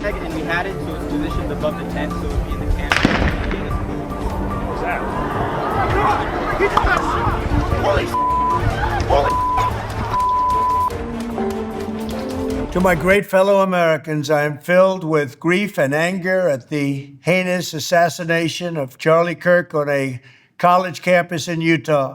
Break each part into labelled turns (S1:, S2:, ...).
S1: tag, and we had it so it's positioned above the tent, so it'd be in the camera. What's that? Oh my God! He did that shit! Holy holy.
S2: To my great fellow Americans, I am filled with grief and anger at the heinous assassination of Charlie Kirk on a college campus in Utah.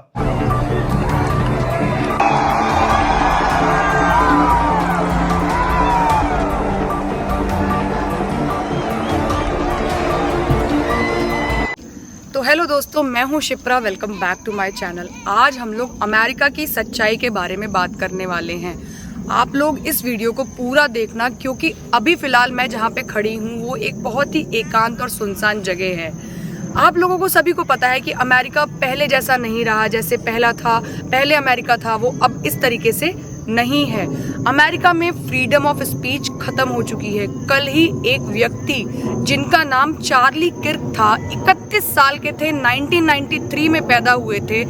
S3: तो hello दोस्तों, मैं हूं Shipra. Welcome back to my channel. आज हम लोग America की सच्चाई के बारे में बात करने वाले हैं। आप लोग इस वीडियो को पूरा देखना, क्योंकि अभी फ़िलहाल मैं जहां पे खड़ी हूं वो एक बहुत ही एकांत और सुनसान जगह है। आप लोगों को सभी को पता है कि अमेरिका पहले जैसा नहीं रहा। जैसे पहले अमेरिका था, वो अब इस तरीके से नहीं है। अमेरिका में फ्रीडम ऑफ स्पीच खत्म हो चुकी है। कल ही एक व्यक्ति जिनका नाम चार्ली किर्क था, 31 साल के थे, 1993 में पैदा हुए थे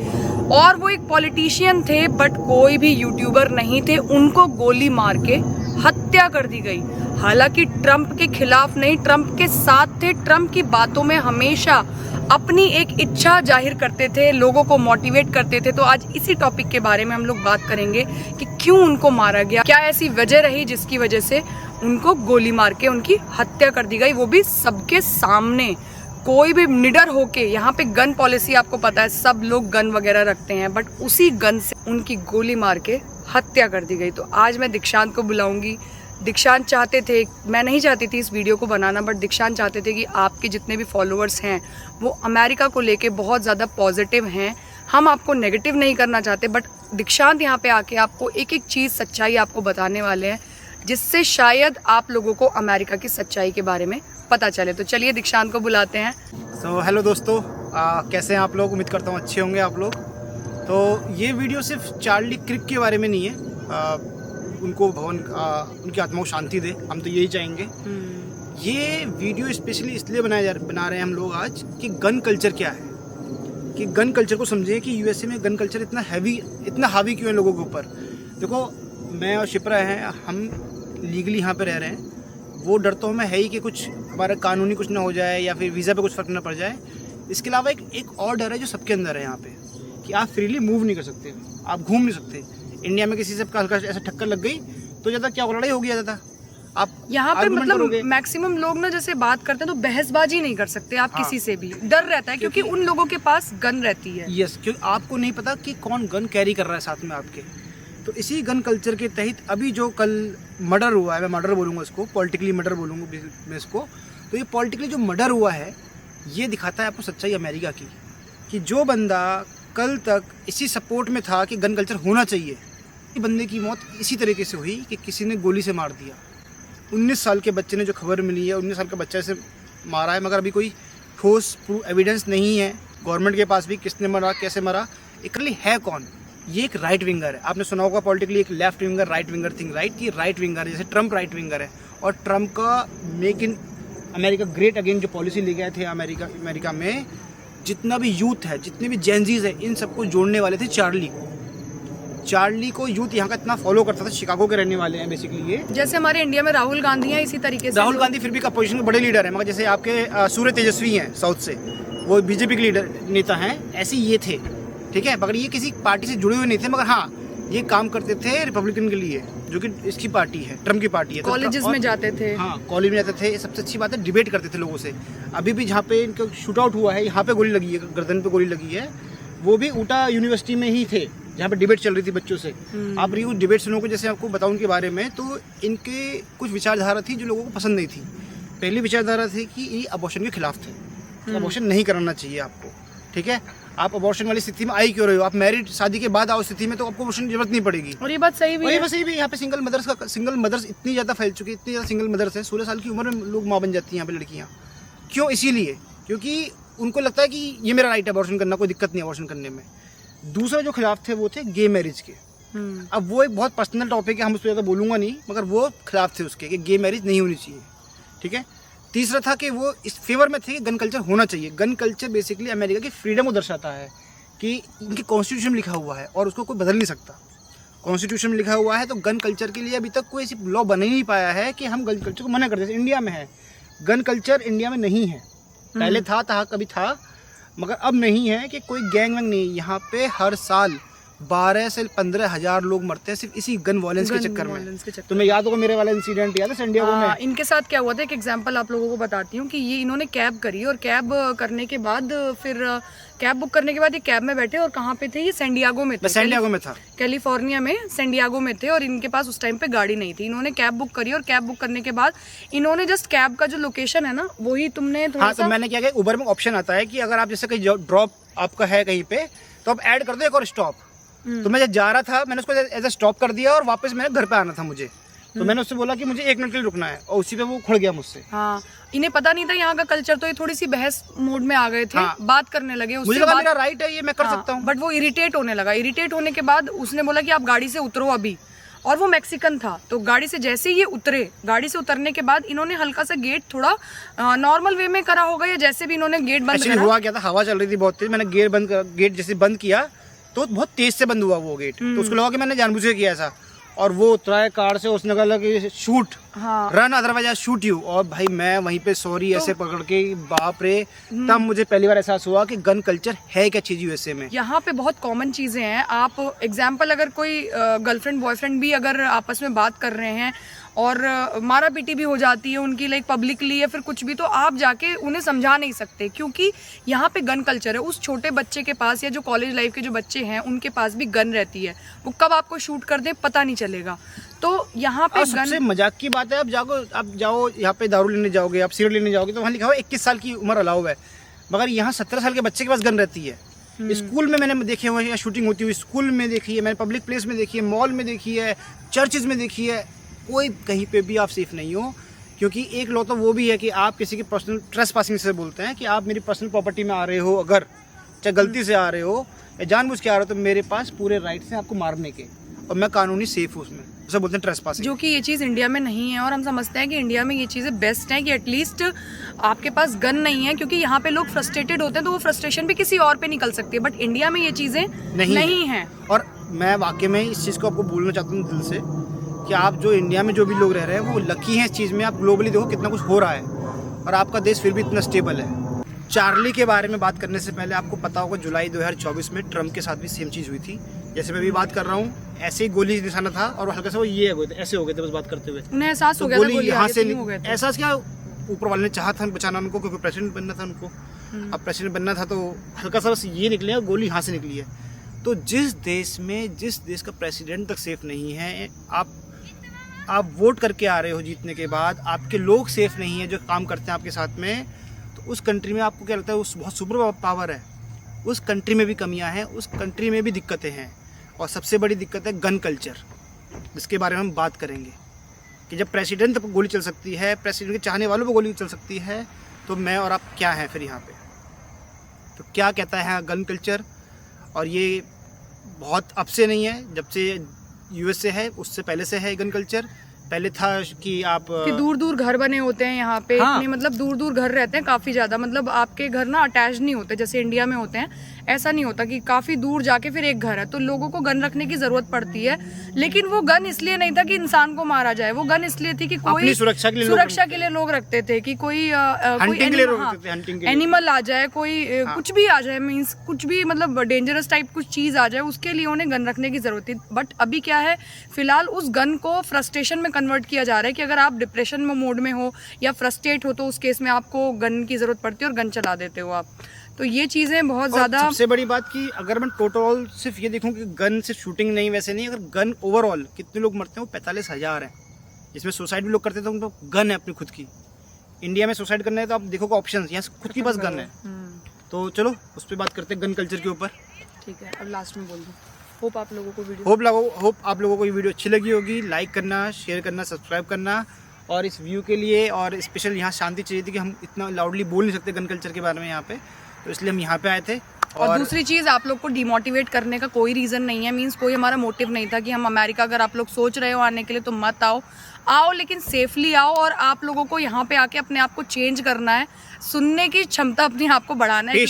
S3: और वो एक पॉलिटिशियन थे, बट कोई भी यूट्यूबर नहीं थे। उनको गोली मार के हत्या कर दी गई। हालांकि ट्रंप के खिलाफ नहीं, ट्रंप के साथ थे। ट्रंप की बातों में हमेशा अपनी एक इच्छा जाहिर करते थे, लोगों को मोटिवेट करते थे। तो आज इसी टॉपिक के बारे में हम लोग बात करेंगे कि क्यों उनको मारा गया, क्या ऐसी वजह रही जिसकी वजह से उनको गोली मार के उनकी हत्या कर दी गई, वो भी सबके सामने। कोई भी निडर होके, यहाँ पे गन पॉलिसी आपको पता है, सब लोग गन वगैरह रखते हैं, बट उसी गन से उनकी गोली मार के हत्या कर दी गई। तो आज मैं दीक्षांत को बुलाऊंगी। दीक्षांत चाहते थे, मैं नहीं चाहती थी इस वीडियो को बनाना, बट दीक्षांत चाहते थे कि आपके जितने भी फॉलोअर्स हैं वो अमेरिका को लेके बहुत ज़्यादा पॉजिटिव हैं। हम आपको नेगेटिव नहीं करना चाहते, बट दीक्षांत यहाँ पे आके आपको एक एक चीज़, सच्चाई आपको बताने वाले हैं, जिससे शायद आप लोगों को अमेरिका की सच्चाई के बारे में पता चले। तो चलिए दीक्षांत को बुलाते हैं।
S4: हेलो दोस्तों, कैसे हैं आप लोग? उम्मीद करता हूँ अच्छे होंगे आप लोग। तो ये वीडियो सिर्फ चार्ली किर्क के बारे में नहीं है। उनको भगवान उनकी आत्मा को शांति दे, हम तो यही चाहेंगे। ये वीडियो स्पेशली इसलिए बना रहे हैं हम लोग आज कि गन कल्चर क्या है, कि गन कल्चर को समझें कि यूएसए में गन कल्चर इतना हावी क्यों है लोगों के ऊपर। देखो, मैं और शिप्रा हैं, हम लीगली यहाँ पे रह रहे हैं। वो डर तो हमें है ही कि कुछ हमारा कानूनी कुछ ना हो जाए या फिर वीज़ा पे कुछ फ़र्क ना पड़ जाए। इसके अलावा एक और डर है जो सबके अंदर है यहाँ पे, कि आप फ्रीली मूव नहीं कर सकते, आप घूम नहीं सकते। इंडिया में किसी से हल्का ऐसा टक्कर लग गई तो ज़्यादा क्या लड़ाई हो गया ज़्यादा। आप
S3: यहाँ पे मतलब मैक्सिमम लोग ना जैसे बात करते हैं तो बहसबाजी नहीं कर सकते आप। हाँ, किसी से भी डर रहता है, क्योंकि उन लोगों के पास गन रहती है।
S4: यस, क्योंकि आपको नहीं पता कि कौन गन कैरी कर रहा है साथ में आपके। तो इसी गन कल्चर के तहत अभी जो कल मर्डर हुआ है, मैं मर्डर बोलूँगा इसको, पॉलिटिकली मर्डर बोलूँगा मैं इसको। तो ये पॉलिटिकली जो मर्डर हुआ है, ये दिखाता है आपको सच्चाई अमेरिका की, कि जो बंदा कल तक इसी सपोर्ट में था कि गन कल्चर होना चाहिए, बंदे की मौत इसी तरीके से हुई कि किसी ने गोली से मार दिया। 19 साल के बच्चे ने, जो खबर मिली है, 19 साल का बच्चा से मारा है, मगर अभी कोई ठोस एविडेंस नहीं है गवर्नमेंट के पास भी, किसने मरा, कैसे मरा, एक्चुअली है कौन। ये एक राइट विंगर है। आपने सुना होगा पॉलिटिकली एक left winger right winger thing, right. ये राइट विंगर है, जैसे ट्रंप राइट विंगर है। और ट्रंप का make in America great again जो पॉलिसी ले गए थे अमेरिका में, जितना भी यूथ है, जितने भी जेनजीज है, इन सबको जोड़ने वाले थे चार्ली को यूथ यहाँ का इतना फॉलो करता था। शिकागो के रहने वाले हैं बेसिकली ये।
S3: जैसे हमारे इंडिया में राहुल गांधी हैं, इसी तरीके से
S4: राहुल गांधी फिर भी अपोजिशन के बड़े लीडर हैं, मगर जैसे आपके सूर्य तेजस्वी हैं साउथ से, वो बीजेपी के लीडर नेता हैं, ऐसे ये थे, ठीक है। मगर ये किसी पार्टी से जुड़े हुए नहीं थे, मगर हाँ ये काम करते थे रिपब्लिकन के लिए, जो कि इसकी पार्टी है, ट्रम्प की पार्टी है।
S3: कॉलेजेस में जाते थे।
S4: हाँ, कॉलेज में जाते थे। सबसे अच्छी बात है, डिबेट करते थे लोगों से। अभी भी जहाँ पे इनका शूट आउट हुआ है, यहाँ पे गोली लगी है, गर्दन पे गोली लगी है, वो भी ऊटा यूनिवर्सिटी में ही थे, जहाँ पे डिबेट चल रही थी बच्चों से। आप रिव्यू डिबेट सुनोगे, जैसे आपको बताऊं उनके बारे में, तो इनके कुछ विचारधारा थी जो लोगों को पसंद नहीं थी। पहली विचारधारा थी कि ये अबॉर्शन के खिलाफ थे, अबॉर्शन नहीं कराना चाहिए आपको, ठीक है। आप अबॉर्शन वाली स्थिति में आई क्यों रहे हो? आप मैरिड, शादी के बाद आओ स्थिति में, तो आपको अबॉर्शन की जरूरत नहीं पड़ेगी।
S3: और ये बात सही भी है।
S4: सही भी। यहाँ पे सिंगल मदर्स इतनी ज़्यादा फैल चुकी है, इतनी ज़्यादा सिंगल मदर्स है, 16 साल की उम्र में लोग माँ बन जाती हैं यहाँ पे लड़कियाँ। क्यों? इसीलिए क्योंकि उनको लगता है कि ये मेरा राइट है अबॉर्शन करना, कोई दिक्कत नहीं अबॉर्शन करने में। दूसरा जो खिलाफ थे वो थे गे मैरिज के। अब वो एक बहुत पर्सनल टॉपिक है, हम उस पर ज़्यादा बोलूँगा नहीं, मगर वो खिलाफ थे उसके कि गे मैरिज नहीं होनी चाहिए, ठीक है। तीसरा था कि वो इस फेवर में थे कि गन कल्चर होना चाहिए। गन कल्चर बेसिकली अमेरिका की फ्रीडम को दर्शाता है, कि इनके कॉन्स्टिट्यूशन में लिखा हुआ है और उसको कोई बदल नहीं सकता। कॉन्स्टिट्यूशन में लिखा हुआ है। तो गन कल्चर के लिए अभी तक कोई ऐसी लॉ बन ही नहीं पाया है कि हम गन कल्चर को मना कर दें। इंडिया में है, गन कल्चर इंडिया में नहीं है। पहले था कभी था, मगर अब नहीं है कि कोई गैंग वैंग नहीं। यहाँ पे हर साल 12 से 15 हज़ार लोग मरते हैं सिर्फ इसी गन वायलेंस के चक्कर में। तुम्हें याद होगा मेरे वाला इंसिडेंट याद है सैन डिएगो में?
S3: इनके साथ क्या हुआ था, एक एग्जांपल आप लोगों को बताती हूँ कि ये इन्होंने कैब करी और कैब करने के बाद फिर कैब बुक करने के बाद ये कैब में बैठे और कहाँ पे थे, ये सैन डिएगो में थे।
S4: सैन डिएगो में था,
S3: कैलिफोर्निया में सैन डिएगो में थे और इनके पास उस टाइम पे गाड़ी नहीं थी। इन्होंने कैब बुक करी और कैब बुक करने के बाद इन्होंने जस्ट कैब का जो लोकेशन है ना वही तुमने थोड़ा
S4: हाँ, तो मैंने क्या किया, उबर में ऑप्शन आता है कि अगर आप जैसे कहीं ड्रॉप आपका है कहीं पे तो आप ऐड कर दो एक और स्टॉप। तो मैं जब जा रहा था मैंने उसको एज ए स्टॉप कर दिया और वापस मेरे घर पे आना था मुझे। तो मैंने उससे बोला कि मुझे 1 मिनट के लिए रुकना है और उसी पे वो खुड़ गया मुझसे।
S3: हाँ, इन्हें पता नहीं था यहाँ का कल्चर, तो ये थोड़ी सी बहस मोड में आ गए थे।
S4: हाँ,
S3: बात करने लगे,
S4: मुझे लगा मेरा राइट है ये मैं कर सकता हूँ।
S3: बट वो इरिटेट होने लगा। इरिटेट होने के बाद उसने बोला कि आप गाड़ी से उतरो अभी, और वो मैक्सिकन था। तो गाड़ी से जैसे ही ये उतरे, गाड़ी से उतरने के बाद इन्होंने हल्का सा गेट थोड़ा नॉर्मल वे में करा होगा या जैसे भी इन्होंने गेट बंद करा।
S4: हुआ क्या था, हवा चल रही थी बहुत तेज, मैंने गेट जैसे बंद किया तो बहुत तेज से बंद हुआ वो गेट। तो उसको लगा कि मैंने जानबूझ के किया ऐसा, और वो उतरा है कार से, उसने कहा कि shoot, run otherwise I shoot you. और भाई मैं वहीं पे सॉरी ऐसे पकड़ के, बाप रे, तब मुझे पहली बार एहसास हुआ कि गन कल्चर है क्या चीज यूएसए में।
S3: यहाँ पे बहुत कॉमन चीजें हैं। आप एग्जाम्पल, अगर कोई गर्लफ्रेंड बॉयफ्रेंड भी अगर आपस में बात कर रहे हैं और मारा पीटी भी हो जाती है उनकी, लाइक पब्लिकली या फिर कुछ भी, तो आप जाके उन्हें समझा नहीं सकते क्योंकि यहाँ पे गन कल्चर है। उस छोटे बच्चे के पास या जो कॉलेज लाइफ के जो बच्चे हैं उनके पास भी गन रहती है, वो कब आपको शूट कर दे पता नहीं चलेगा। तो यहाँ पे
S4: सबसे मजाक की बात है, आप जाओ यहाँ पे दारू लेने जाओगे, आप सिगरेट लेने जाओगे तो वहाँ लिखा हुआ 21 साल की उम्र अलाउ है, मगर यहाँ 17 साल के बच्चे के पास गन रहती है। स्कूल में मैंने देखे हुए हैं शूटिंग होती हुई, स्कूल में देखी है मैंने, पब्लिक प्लेस में देखी है, मॉल में देखी है, चर्चेज में देखी है। कोई कहीं पे भी आप सेफ नहीं हो, क्योंकि एक लॉ तो वो भी है कि आप किसी की पर्सनल ट्रेसपासिंग से बोलते हैं कि आप मेरी पर्सनल प्रॉपर्टी में आ रहे हो, अगर चाहे गलती से आ रहे हो या जानबूझ के आ रहे हो, तो मेरे पास पूरे राइट्स हैं आपको मारने के, और मैं कानूनी सेफ हूँ उसमें। उसे बोलते हैं ट्रेसपासिंग, जो
S3: कि ये चीज़ इंडिया में नहीं है। और हम समझते हैं कि इंडिया में ये चीज़ें बेस्ट हैं कि एटलीस्ट आपके पास गन नहीं है, क्योंकि यहाँ पे लोग फ्रस्ट्रेटेड होते हैं तो वो फ्रस्ट्रेशन भी किसी और पे निकल सकती है, बट इंडिया में ये चीज़ें नहीं है।
S4: और मैं वाकई में इस चीज़ को आपको बोलना चाहता हूँ दिल से कि आप जो इंडिया में जो भी लोग रह रहे हैं वो लकी हैं इस चीज़ में। आप ग्लोबली देखो कितना कुछ हो रहा है और आपका देश फिर भी इतना स्टेबल है। चार्ली के बारे में बात करने से पहले आपको पता होगा जुलाई 2024 में ट्रम्प के साथ भी सेम चीज़ हुई थी, जैसे मैं भी बात कर रहा हूँ, ऐसे ही गोली निशाना था और हल्का सा वो ये हो गए थे, ऐसे हो गए थे बस बात करते हुए,
S3: उन्हें एहसास हो गया था गोली
S4: यहाँ से। एहसास क्या, ऊपर वाले ने चाहा था बचाना उनको, क्योंकि प्रेसिडेंट बनना था उनको। अब प्रेसिडेंट बनना था तो हल्का सा बस ये निकले और गोली यहाँ से निकली है। तो जिस देश का प्रेसिडेंट तक सेफ नहीं है, आप वोट करके आ रहे हो जीतने के बाद, आपके लोग सेफ नहीं है जो काम करते हैं आपके साथ में, तो उस कंट्री में आपको क्या लगता है उस बहुत सुपर पावर है, उस कंट्री में भी कमियां हैं, उस कंट्री में भी दिक्कतें हैं। और सबसे बड़ी दिक्कत है गन कल्चर, जिसके बारे में हम बात करेंगे कि जब प्रेसिडेंट पर गोली चल सकती है, प्रेसिडेंट के चाहने वालों पर गोली चल सकती है, तो मैं और आप क्या हैं फिर यहाँ पे। तो क्या कहता है गन कल्चर, और ये बहुत अब से नहीं है, जब से यूएसए है उससे पहले से है गन कल्चर। पहले था कि आप
S3: कि दूर दूर घर बने होते हैं यहाँ पे, हाँ। इतने मतलब दूर दूर घर रहते हैं काफ़ी ज़्यादा, मतलब आपके घर ना अटैच नहीं होते जैसे इंडिया में होते हैं, ऐसा नहीं होता कि काफ़ी दूर जाके फिर एक घर है। तो लोगों को गन रखने की ज़रूरत पड़ती है, लेकिन वो गन इसलिए नहीं था कि इंसान को मारा जाए, वो गन इसलिए थी कि कोई सुरक्षा के लिए लोग रखते थे कि कोई एनिमल आ जाए, कोई कुछ भी आ जाए, मीन्स कुछ भी मतलब डेंजरस टाइप कुछ चीज़ आ जाए, उसके लिए उन्हें गन रखने की ज़रूरत थी। बट अभी क्या है, फिलहाल उस गन को फ्रस्ट्रेशन में कन्वर्ट किया जा रहा है कि अगर आप डिप्रेशन में मोड में हो या फ्रस्ट्रेट हो तो उस केस में आपको गन की ज़रूरत पड़ती है और गन चला देते हो आप। तो ये चीज़ें बहुत ज़्यादा। सबसे
S4: बड़ी बात कि अगर मैं टोटल सिर्फ ये देखूं कि गन सिर्फ शूटिंग नहीं, वैसे नहीं, अगर गन ओवरऑल कितने लोग मरते हैं वो 45,000 हैं, जिसमें सुसाइड भी लोग करते थे, उनको गन है अपनी खुद की। इंडिया में सुसाइड करना है तो आप देखोगे ऑप्शन, यहाँ खुद की बस गन है। तो चलो उस पर बात करते हैं गन कल्चर के ऊपर।
S3: ठीक है, अब लास्ट में बोल दूँ, होप आप लोगों को
S4: ये वीडियो अच्छी लगी होगी। लाइक करना, शेयर करना, सब्सक्राइब करना। और इस व्यू के लिए और स्पेशल यहाँ शांति चाहिए थी कि हम इतना लाउडली बोल नहीं सकते गन कल्चर के बारे में यहाँ पे, तो इसलिए हम यहाँ पे आए थे।
S3: और दूसरी चीज़, आप लोग को डिमोटिवेट करने का कोई रीज़न नहीं है, मीन्स कोई हमारा मोटिव नहीं था कि हम अमेरिका, अगर आप लोग सोच रहे हो आने के लिए तो मत आओ। आओ लेकिन सेफली आओ, और आप लोगों को यहाँ पे आके अपने आप को चेंज करना है, सुनने की क्षमता अपने आप को बढ़ाना है,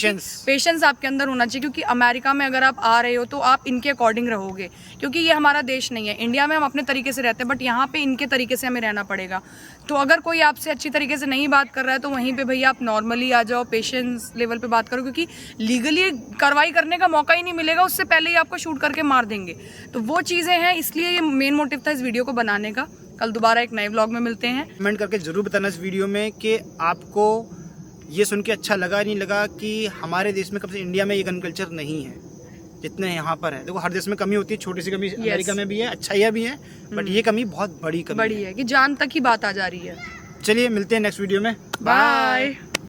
S3: पेशेंस आपके अंदर होना चाहिए। क्योंकि अमेरिका में अगर आप आ रहे हो तो आप इनके अकॉर्डिंग रहोगे, क्योंकि ये हमारा देश नहीं है। इंडिया में हम अपने तरीके से रहते हैं, बट यहाँ पे इनके तरीके से हमें रहना पड़ेगा। तो अगर कोई आपसे अच्छी तरीके से नहीं बात कर रहा है तो वहीं पे भैया आप नॉर्मली आ जाओ, पेशेंस लेवल पे बात करो, क्योंकि लीगली कार्रवाई करने का मौका ही नहीं मिलेगा, उससे पहले ही आपको शूट करके मार देंगे। तो वो चीज़ें हैं, इसलिए ये मेन मोटिव था इस वीडियो को बनाने का। कल दोबारा एक नए व्लॉग में मिलते हैं।
S4: कमेंट करके ज़रूर बताना इस वीडियो में कि आपको ये सुन के अच्छा लगा नहीं लगा कि हमारे देश में, कम से इंडिया में ये गन कल्चर नहीं है जितने यहाँ पर है। देखो हर देश में कमी होती है, छोटी सी कमी अमेरिका में भी है, अच्छाइयाँ भी है, बट ये कमी बहुत बड़ी कमी
S3: है कि जान तक ही बात आ जा रही है।
S4: चलिए मिलते हैं नेक्स्ट वीडियो में।
S3: बाय।